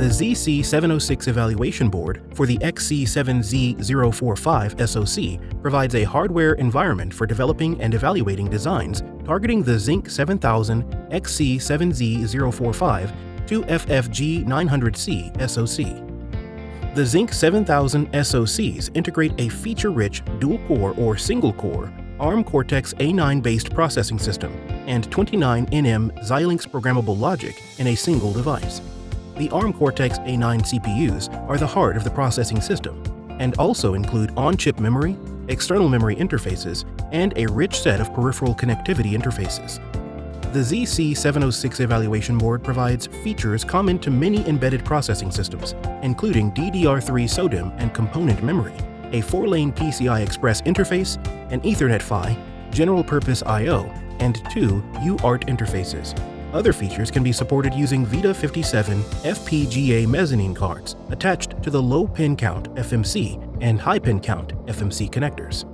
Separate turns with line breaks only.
ZC706 evaluation board for the XILINX SoC provides a hardware environment for developing and evaluating designs targeting the Zynq-7000 XC7Z045 2FFG900C SoC. The Zynq-7000 SoCs integrate a feature-rich dual-core or single-core ARM Cortex-A9-based processing system and 29nm XILINX programmable logic in a single device. The ARM Cortex-A9 CPUs are the heart of the processing system and also include on-chip memory, external memory interfaces, and a rich set of peripheral connectivity interfaces. The ZC706 evaluation board provides features common to many embedded processing systems, including DDR3 SODIMM and component memory, a 4-lane PCI Express interface, an Ethernet PHY, general-purpose I/O, and 2 UART interfaces. Other features can be supported using VIDA57 FPGA mezzanine cards attached to the low pin count FMC and high pin count FMC connectors.